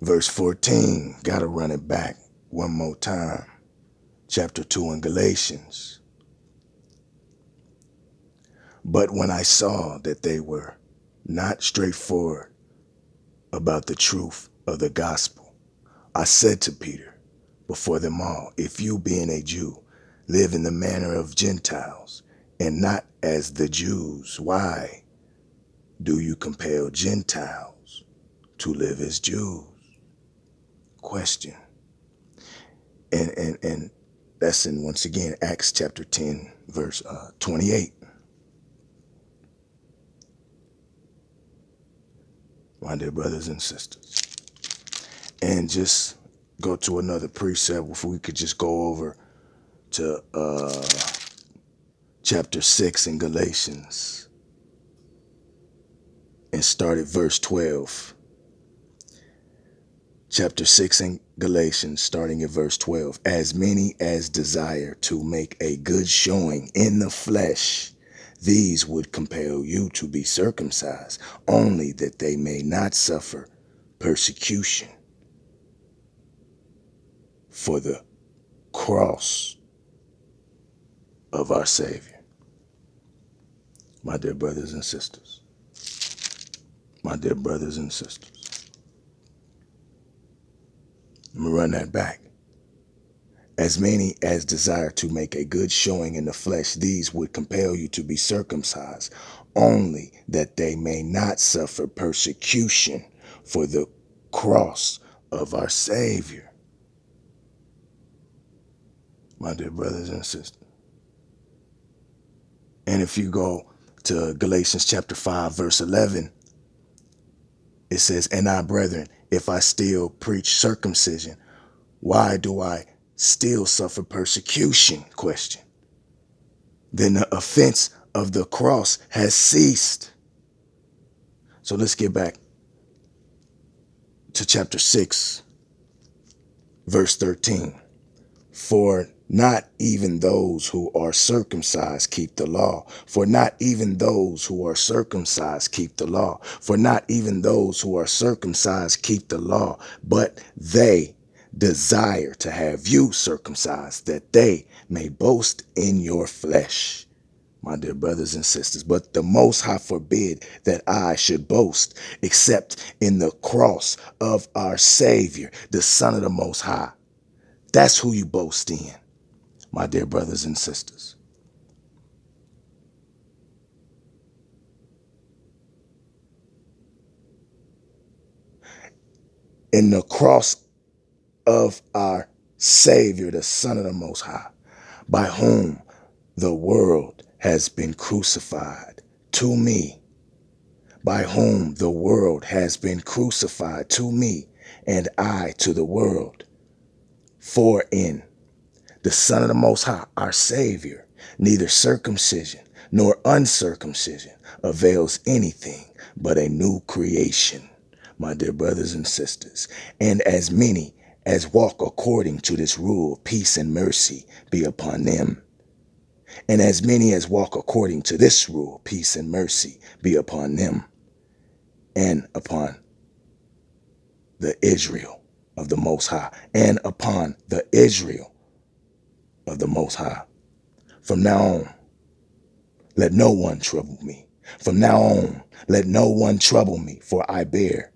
Verse 14, got to run it back one more time. Chapter 2 in Galatians. But when I saw that they were not straightforward about the truth of the gospel, I said to Peter before them all, if you, being a Jew, live in the manner of Gentiles and not as the Jews, why do you compel Gentiles to live as Jews? Question. And that's in, once again, Acts chapter 10, verse 28. My dear brothers and sisters. And just go to another precept if we could just go over to chapter 6 in Galatians and start at verse 12. Chapter 6 in Galatians, starting at verse 12. As many as desire to make a good showing in the flesh, these would compel you to be circumcised, only that they may not suffer persecution for the cross of our Savior. My dear brothers and sisters. My dear brothers and sisters. Let me run that back. As many as desire to make a good showing in the flesh, these would compel you to be circumcised, only that they may not suffer persecution for the cross of our Savior. My dear brothers and sisters. And if you go to Galatians chapter 5, verse 11, it says, and I, brethren, if I still preach circumcision, why do I still suffer persecution? Question. Then the offense of the cross has ceased. So let's get back to chapter 6, verse 13. For not even those who are circumcised keep the law. For not even those who are circumcised keep the law. For not even those who are circumcised keep the law, but they desire to have you circumcised, that they may boast in your flesh. My dear brothers and sisters, but the Most High forbid that I should boast except in the cross of our Savior, the Son of the Most High. That's who you boast in, my dear brothers and sisters. In the cross of our Savior, the Son of the Most High, by whom the world has been crucified to me, by whom the world has been crucified to me, and I to the world. For in the Son of the Most High, our Savior, neither circumcision nor uncircumcision avails anything but a new creation, my dear brothers and sisters. And as many as walk according to this rule, peace and mercy be upon them. And as many as walk according to this rule, peace and mercy be upon them and upon the Israel of the Most High, and upon the Israel of the Most High. From now on, let no one trouble me. From now on, let no one trouble me, for I bear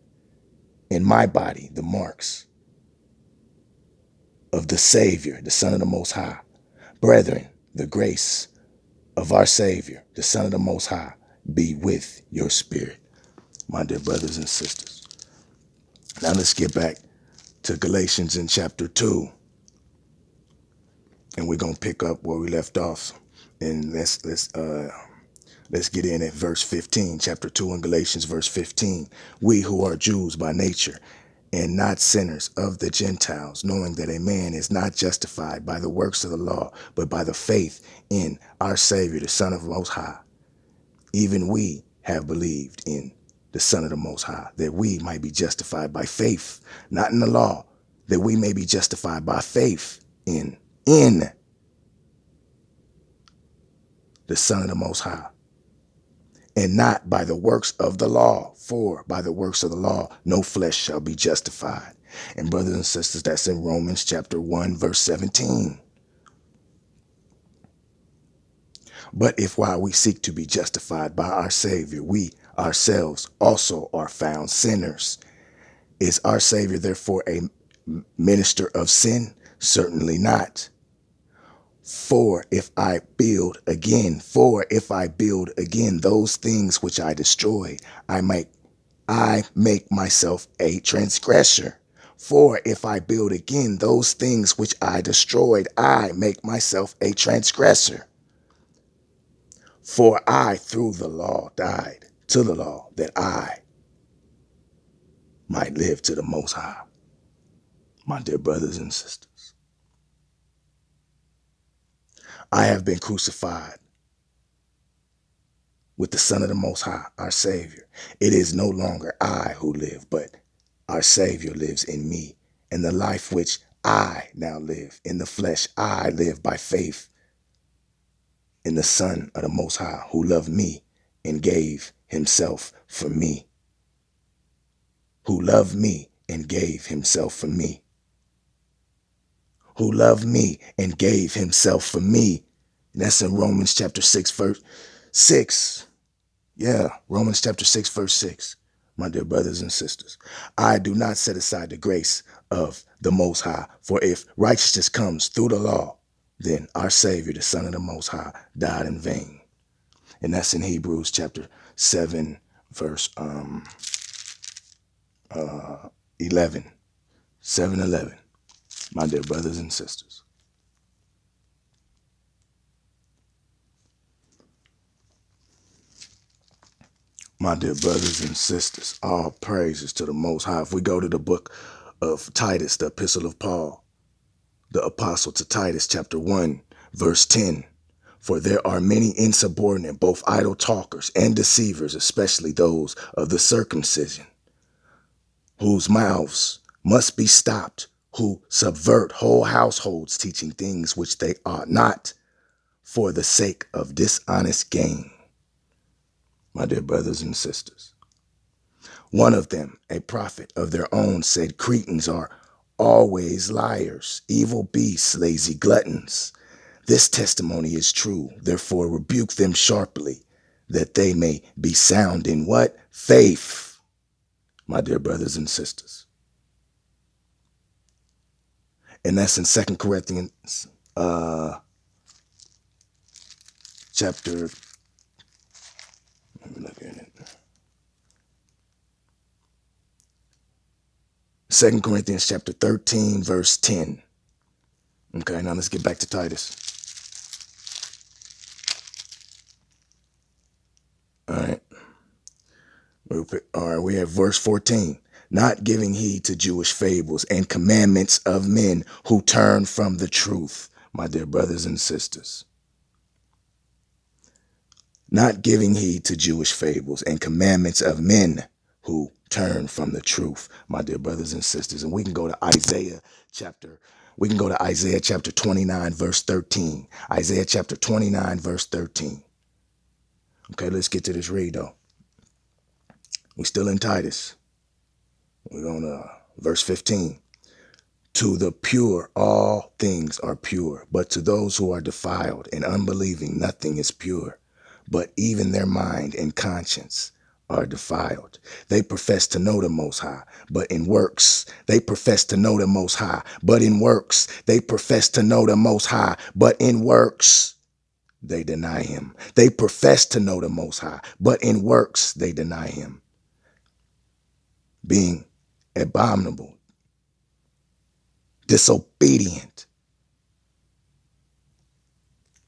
in my body the marks of the Savior, the Son of the Most High. Brethren, the grace of our Savior, the Son of the Most High, be with your spirit, my dear brothers and sisters. Now let's get back to Galatians in chapter 2. And we're going to pick up where we left off. And let's get in at verse 15, chapter 2 in Galatians, verse 15. We who are Jews by nature and not sinners of the Gentiles, knowing that a man is not justified by the works of the law, but by the faith in our Savior, the Son of the Most High. Even we have believed in the Son of the Most High, that we might be justified by faith, not in the law, that we may be justified by faith in the Son of the Most High. and not by the works of the law. For by the works of the law, no flesh shall be justified. And brothers and sisters, that's in Romans chapter 1, verse 17. But if while we seek to be justified by our Savior, we ourselves also are found sinners, is our Savior therefore a minister of sin? Certainly not. For if I build again those things which I destroy, I make myself a transgressor. For if I build again those things which I destroyed, I make myself a transgressor. For I, through the law, died to the law, that I might live to the Most High. My dear brothers and sisters, I have been crucified with the Son of the Most High, our Savior. It is no longer I who live, but our Savior lives in me. And the life which I now live in the flesh, I live by faith in the Son of the Most High, who loved me and gave himself for me. Who loved me and gave himself for me. Who loved me and gave himself for me. And that's in Romans chapter 6, verse 6. Yeah, Romans chapter 6, verse 6. My dear brothers and sisters, I do not set aside the grace of the Most High, for if righteousness comes through the law, then our Savior, the Son of the Most High, died in vain. And that's in Hebrews chapter 7, verse 11. 7:11. My dear brothers and sisters. My dear brothers and sisters, all praises to the Most High. If we go to the book of Titus, the epistle of Paul, the apostle to Titus, chapter 1, verse 10. For there are many insubordinate, both idle talkers and deceivers, especially those of the circumcision, whose mouths must be stopped, who subvert whole households, teaching things which they ought not, for the sake of dishonest gain. My dear brothers and sisters, one of them, a prophet of their own, said, Cretans are always liars, evil beasts, lazy gluttons. This testimony is true. Therefore, rebuke them sharply, that they may be sound in what? Faith. My dear brothers and sisters. And that's in 2 Corinthians chapter, let me look at it. 2 Corinthians chapter 13, verse 10. Okay, now let's get back to Titus. All right. All right, we have verse 14. Not giving heed to Jewish fables and commandments of men who turn from the truth, my dear brothers and sisters. Not giving heed to Jewish fables and commandments of men who turn from the truth, my dear brothers and sisters. And we can go to Isaiah chapter 29, verse 13. Isaiah chapter 29, verse 13. Okay, let's get to this read though. We're still in Titus. We're on verse 15. To the pure, all things are pure, but to those who are defiled and unbelieving, nothing is pure. But even their mind and conscience are defiled. They profess to know the Most High, but in works, they profess to know the Most High, but in works, they profess to know the Most High, but in works, they deny him. They profess to know the Most High, but in works, they deny him. Being abominable, disobedient,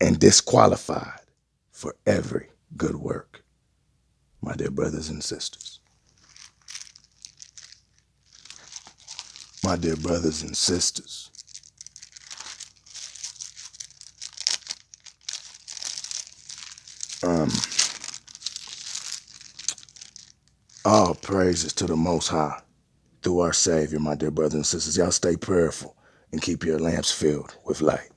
and disqualified for every good work. My dear brothers and sisters. My dear brothers and sisters. All praises to the Most High through our Savior, my dear brothers and sisters. Y'all stay prayerful and keep your lamps filled with light.